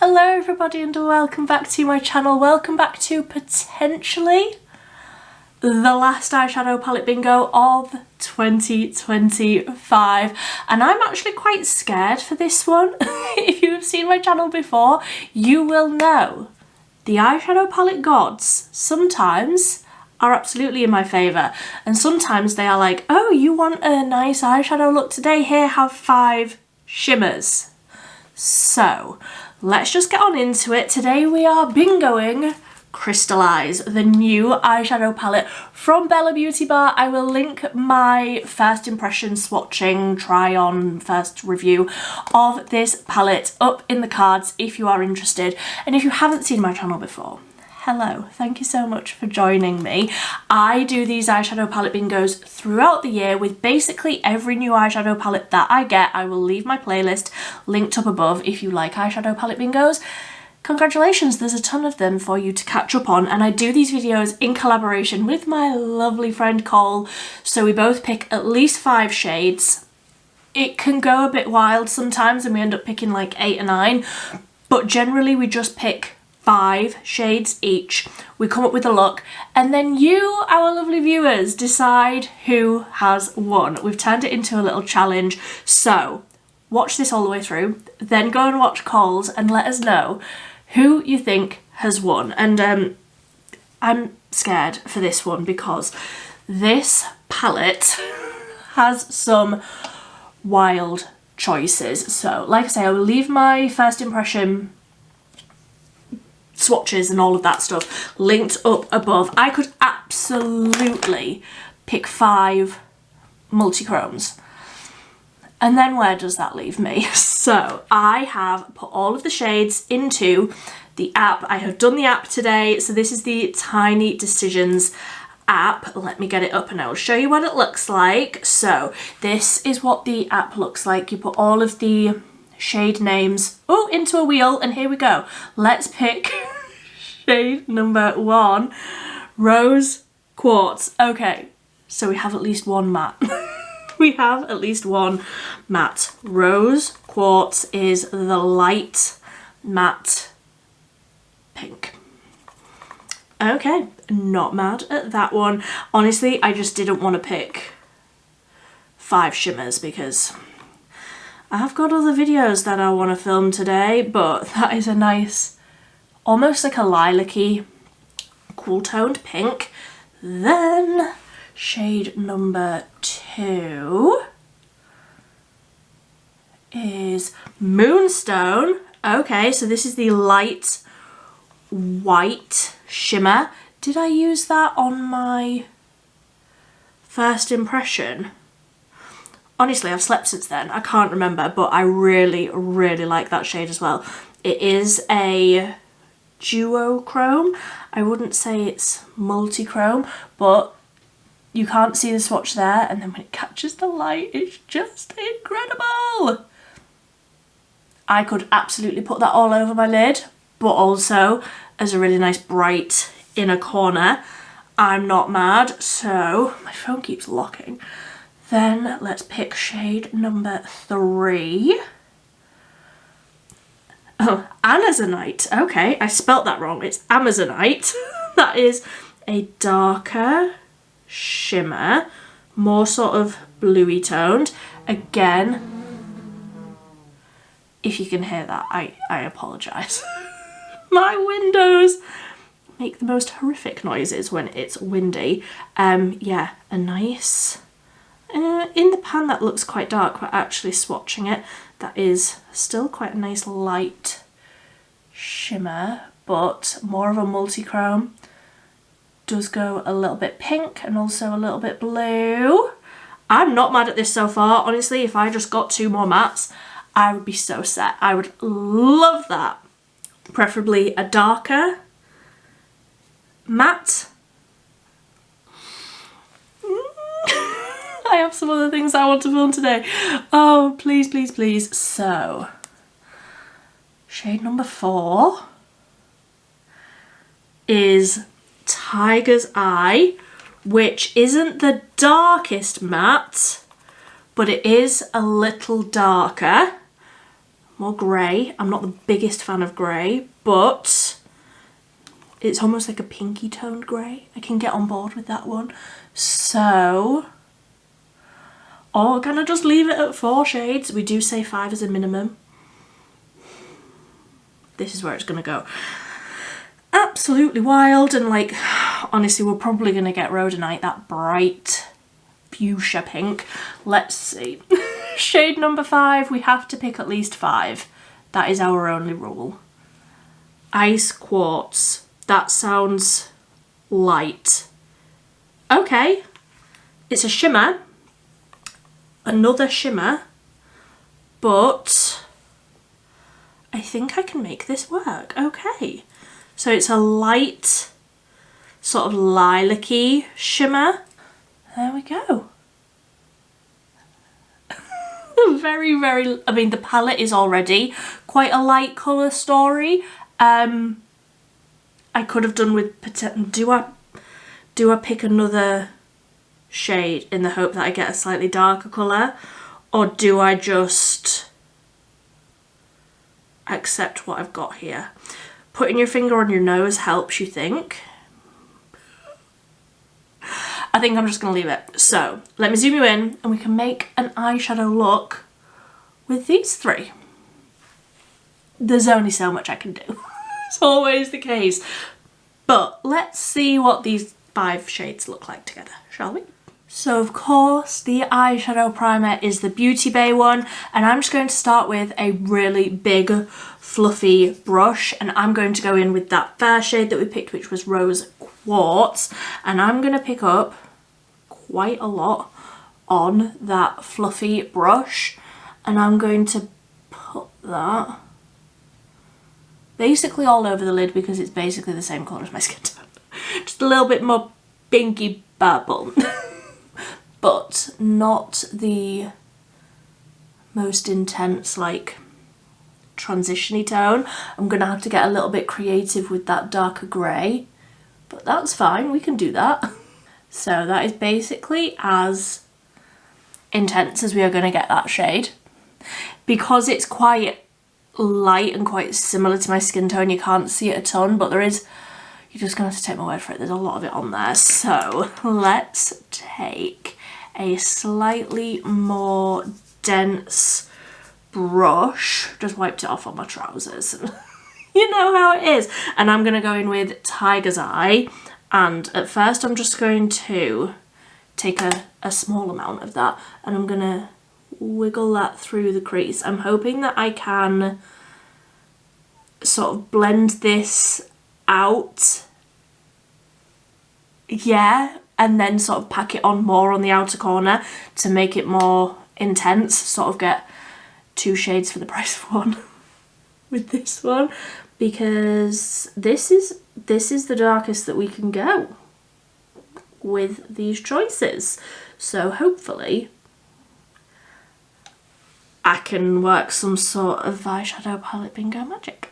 Hello everybody and welcome back to my channel. Welcome back to potentially the last eyeshadow palette bingo of 2025, and I'm actually quite scared for this one. If you have seen my channel before, you will know the eyeshadow palette gods sometimes are absolutely in my favour, and sometimes they are like, oh, you want a nice eyeshadow look today? Here, have 5 shimmers. So let's just get on into it. Today we are bingoing CRYSTALLIZE, the new eyeshadow palette from Bella Beauty Bar. I will link my first impression swatching, try on, first review of this palette up in the cards if you are interested. And if you haven't seen my channel before, hello, thank you so much for joining me. I do these eyeshadow palette bingos throughout the year with basically every new eyeshadow palette that I get. I will leave my playlist linked up above if you like eyeshadow palette bingos. Congratulations, there's a ton of them for you to catch up on, and I do these videos in collaboration with my lovely friend Cole, so we both pick at least 5 shades. It can go a bit wild sometimes and we end up picking like 8 or 9, but generally we just pick 5 shades each. We come up with a look, and then you, our lovely viewers, decide who has won. We've turned it into a little challenge, so watch this all the way through, then go and watch Cole's and let us know who you think has won. And I'm scared for this one because this palette has some wild choices. So like I say, I will leave my first impression swatches and all of that stuff linked up above. I could absolutely pick 5 multi-chromes. And then where does that leave me? So I have put all of the shades into the app. I have done the app today. So this is the Tiny Decisions app. Let me get it up and I will show you what it looks like. So this is what the app looks like. You put all of the shade names into a wheel, and here we go. Let's pick shade number 1, Rose Quartz. Okay, so we have at least one matte. We have at least one matte. Rose Quartz is the light matte pink. Okay, not mad at that one. Honestly, I just didn't want to pick 5 shimmers because I've got other videos that I want to film today, but that is a nice, almost like a lilac-y, cool toned pink. Then shade number 2 is Moonstone. Okay, so this is the light white shimmer. Did I use that on my first impression? Honestly, I've slept since then. I can't remember, but I really, really like that shade as well. It is a duochrome. I wouldn't say it's multi-chrome, but you can't see the swatch there, and then when it catches the light, it's just incredible. I could absolutely put that all over my lid, but also as a really nice bright inner corner. I'm not mad, so my phone keeps locking. Then let's pick shade number 3. Oh, Amazonite. Okay, I spelt that wrong. It's Amazonite. That is a darker shimmer, more sort of bluey toned. Again, if you can hear that, I apologise. My windows make the most horrific noises when it's windy. Yeah, a nice, in the pan that looks quite dark, but actually swatching it, that is still quite a nice light shimmer, but more of a multi-chrome. Does go a little bit pink and also a little bit blue. I'm not mad at this so far. Honestly, if I just got 2 more mattes, I would be so set. I would love that. Preferably a darker matte. I have some other things I want to film today. Oh, please, please, please. So, shade number 4 is Tiger's Eye, which isn't the darkest matte, but it is a little darker, more grey. I'm not the biggest fan of grey, but it's almost like a pinky toned grey. I can get on board with that one. So, or can I just leave it at 4 shades? We do say 5 as a minimum. This is where it's gonna go. Absolutely wild, and like, honestly, we're probably gonna get rhodonite, that bright fuchsia pink. Let's see. Shade number 5, we have to pick at least 5. That is our only rule. Ice quartz. That sounds light. Okay. It's a shimmer. Another shimmer. But I think I can make this work. Okay. So it's a light, sort of lilac-y shimmer. There we go. Very, very, I mean, the palette is already quite a light colour story. I could have done with, do I pick another shade in the hope that I get a slightly darker colour? Or do I just accept what I've got here? Putting your finger on your nose helps, you think? I think I'm just going to leave it. So let me zoom you in and we can make an eyeshadow look with these 3. There's only so much I can do. It's always the case. But let's see what these 5 shades look like together, shall we? So of course the eyeshadow primer is the Beauty Bay one, and I'm just going to start with a really big fluffy brush, and I'm going to go in with that first shade that we picked, which was Rose Quartz, and I'm going to pick up quite a lot on that fluffy brush, and I'm going to put that basically all over the lid because it's basically the same colour as my skin tone. Just a little bit more pinky purple. But not the most intense, like, transition-y tone. I'm gonna have to get a little bit creative with that darker grey, but that's fine, we can do that. So that is basically as intense as we are gonna get that shade. Because it's quite light and quite similar to my skin tone, you can't see it a ton, but there is, you're just gonna have to take my word for it, there's a lot of it on there. So let's take a slightly more dense brush. Just wiped it off on my trousers. You know how it is. And I'm going to go in with Tiger's Eye. And at first I'm just going to take a small amount of that and I'm going to wiggle that through the crease. I'm hoping that I can sort of blend this out. Yeah. And then sort of pack it on more on the outer corner to make it more intense, sort of get 2 shades for the price of 1 with this one, because this is the darkest that we can go with these choices. So hopefully I can work some sort of eyeshadow palette bingo magic.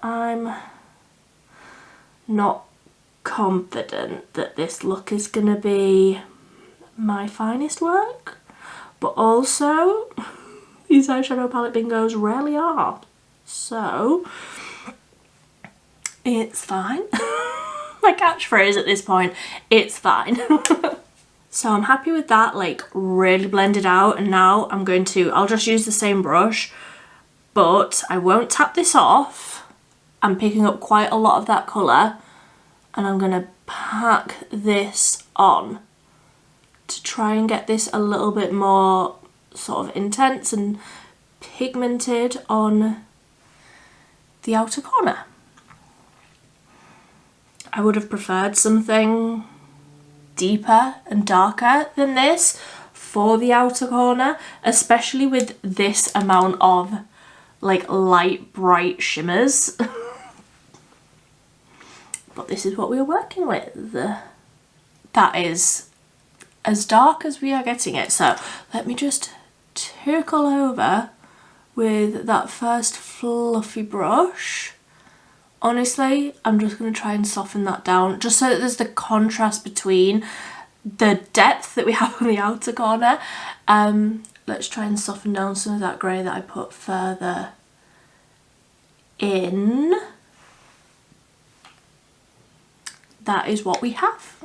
I'm not confident that this look is gonna be my finest work, but also these eyeshadow palette bingos rarely are, so it's fine. My catchphrase at this point, it's fine. So I'm happy with that, like really blended out, and now I'll just use the same brush, but I won't tap this off. I'm picking up quite a lot of that colour and I'm going to pack this on to try and get this a little bit more sort of intense and pigmented on the outer corner. I would have preferred something deeper and darker than this for the outer corner, especially with this amount of like light bright shimmers. But this is what we are working with. That is as dark as we are getting it. So let me just tickle over with that first fluffy brush. Honestly, I'm just going to try and soften that down just so that there's the contrast between the depth that we have on the outer corner. Let's try and soften down some of that grey that I put further in. That is what we have.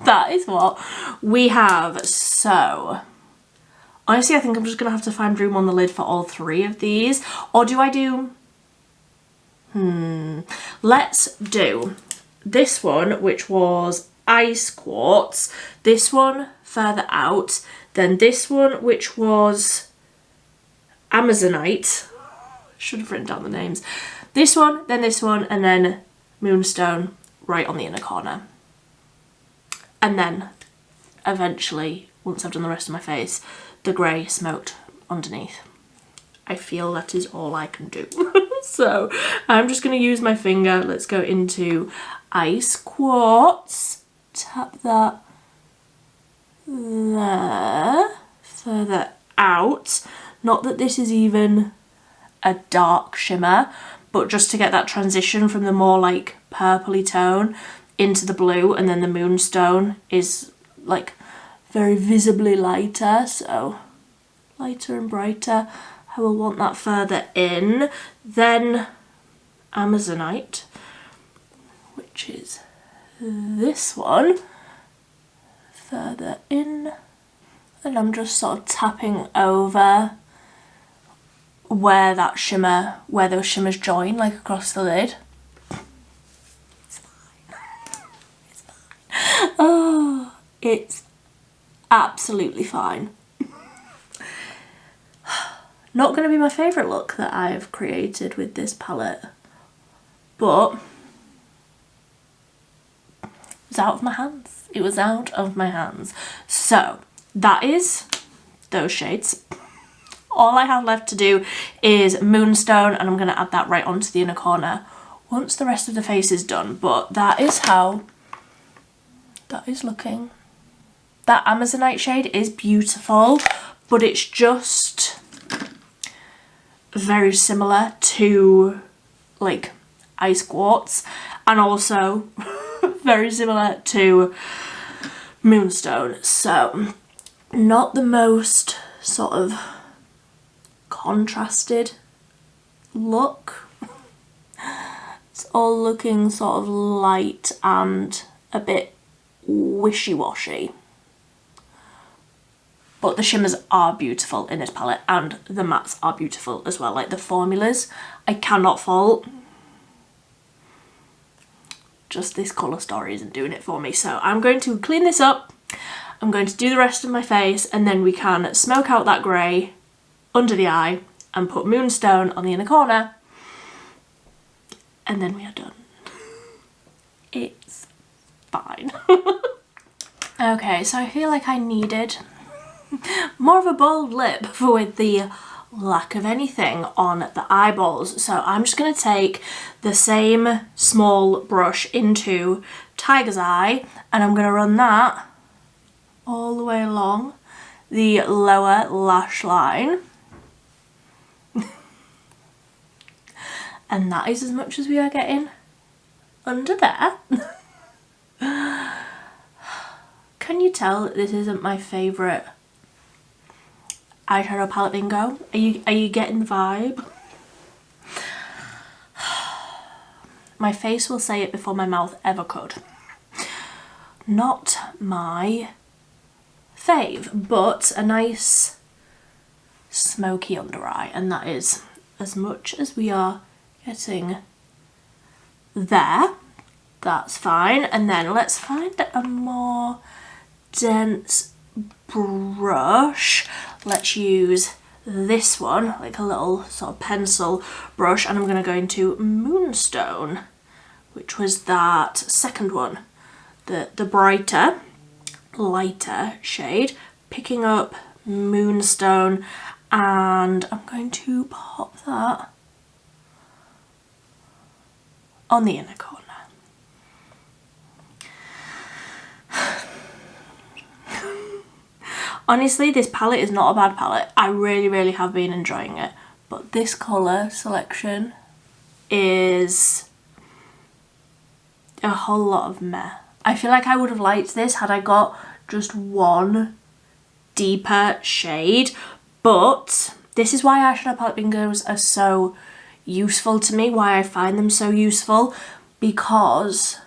That is what we have. So honestly, I think I'm just gonna have to find room on the lid for all three of these. Or do I do, let's do this one, which was ice quartz, this one further out, then this one, which was amazonite. Should have written down the names. This one, and then moonstone right on the inner corner. And then eventually, once I've done the rest of my face, the grey smoked underneath. I feel that is all I can do. So I'm just going to use my finger. Let's go into ice quartz. Tap that there, further out. Not that this is even a dark shimmer, but just to get that transition from the more like purpley tone into the blue, and then the moonstone is like very visibly lighter, so lighter and brighter. I will want that further in. Then amazonite, which is this one, further in, and I'm just sort of tapping over where that shimmer, where those shimmers join, like across the lid. It's fine. It's fine. Oh, it's absolutely fine. Not going to be my favourite look that I've created with this palette, but it was out of my hands. It was out of my hands. So that is those shades. All I have left to do is moonstone, and I'm going to add that right onto the inner corner once the rest of the face is done. But that is how that is looking. That amazonite shade is beautiful, but it's just very similar to like ice quartz, and also very similar to moonstone. So not the most sort of contrasted look. It's all looking sort of light and a bit wishy-washy. But the shimmers are beautiful in this palette, and the mattes are beautiful as well. Like the formulas, I cannot fault. Just this colour story isn't doing it for me. So I'm going to clean this up. I'm going to do the rest of my face, and then we can smoke out that grey under the eye and put moonstone on the inner corner. And then we are done. It's fine. Okay, so I feel like I needed more of a bold lip with the lack of anything on the eyeballs. So I'm just going to take the same small brush into Tiger's Eye, and I'm going to run that all the way along the lower lash line. And that is as much as we are getting under there. Can you tell that this isn't my favourite eyeshadow palette bingo? Are you getting the vibe? My face will say it before my mouth ever could. Not my fave, but a nice smoky under eye, and that is as much as we are getting there. That's fine. And then let's find a more dense brush. Let's use this one, like a little sort of pencil brush, and I'm going to go into Moonstone, which was that second one, the brighter, lighter shade, picking up Moonstone, and I'm going to pop that on the inner corner. Honestly, this palette is not a bad palette. I really have been enjoying it, but this colour selection is a whole lot of meh. I feel like I would have liked this had I got just one deeper shade. But this is why eyeshadow palette bingos are so useful to me, why I find them so useful, because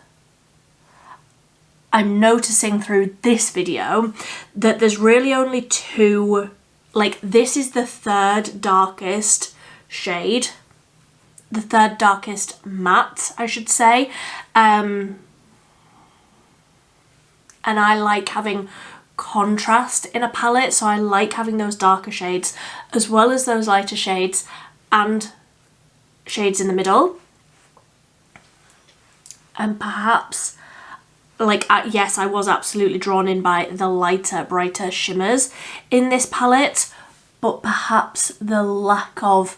I'm noticing through this video that there's really only two, like this is the third darkest shade, the third darkest matte, I should say, and I like having contrast in a palette, so I like having those darker shades as well as those lighter shades and shades in the middle. And perhaps, like, yes, I was absolutely drawn in by the lighter, brighter shimmers in this palette, but perhaps the lack of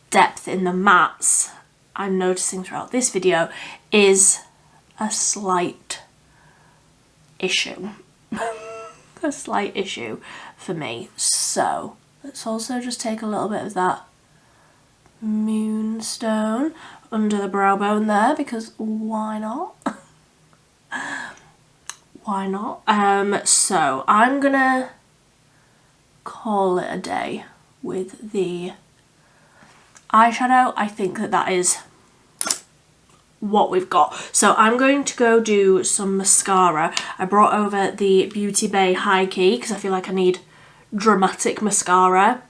depth in the mattes I'm noticing throughout this video is a slight issue. A slight issue for me. So let's also just take a little bit of that moonstone under the brow bone there, because why not? Why not? So I'm gonna call it a day with the eyeshadow. I think that is what we've got. So I'm going to go do some mascara. I brought over the Beaute Bay High Key because I feel like I need dramatic mascara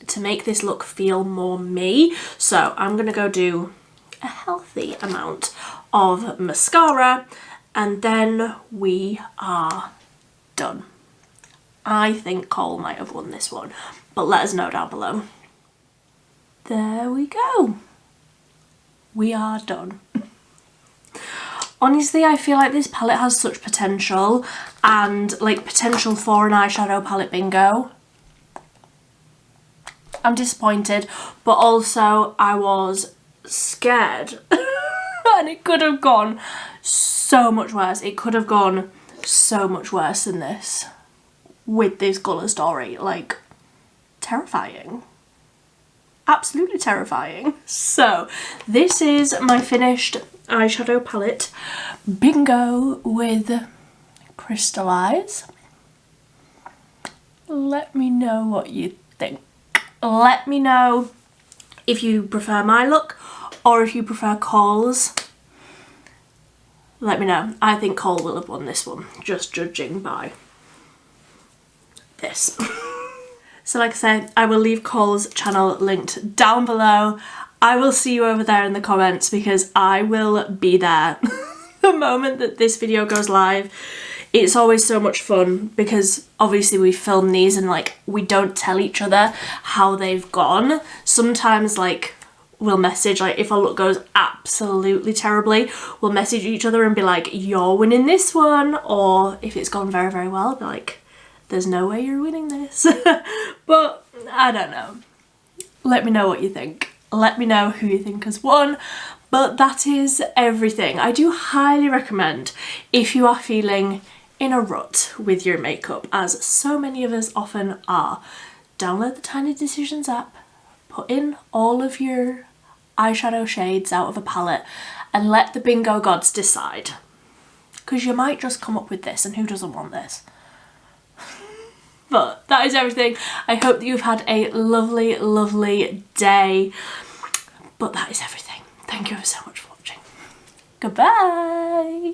to make this look feel more me. So I'm gonna go do a healthy amount of mascara and then we are done. I think Cole might have won this one, but let us know down below. There we go. We are done. Honestly, I feel like this palette has such potential, and like potential for an eyeshadow palette bingo. I'm disappointed, but also I was scared and it could have gone so much worse. It could have gone so much worse than this with this colour story. Like, terrifying. Absolutely terrifying. So this is my finished eyeshadow palette bingo with CRYSTALLIZE. Let me know what you think. Let me know if you prefer my look or if you prefer Cole's. Let me know. I think Cole will have won this one, just judging by this. So like I said, I will leave Cole's channel linked down below. I will see you over there in the comments because I will be there the moment that this video goes live. It's always so much fun because obviously we film these and like we don't tell each other how they've gone. Sometimes like we'll message, like if our look goes absolutely terribly, we'll message each other and be like, you're winning this one. Or if it's gone very, very well, be like, there's no way you're winning this. But I don't know. Let me know what you think. Let me know who you think has won. But that is everything. I do highly recommend, if you are feeling in a rut with your makeup, as so many of us often are, download the Tiny Decisions app, put in all of your eyeshadow shades out of a palette and let the bingo gods decide. Because you might just come up with this, and who doesn't want this? But that is everything. I hope that you've had a lovely, lovely day. But that is everything. Thank you so much for watching. Goodbye.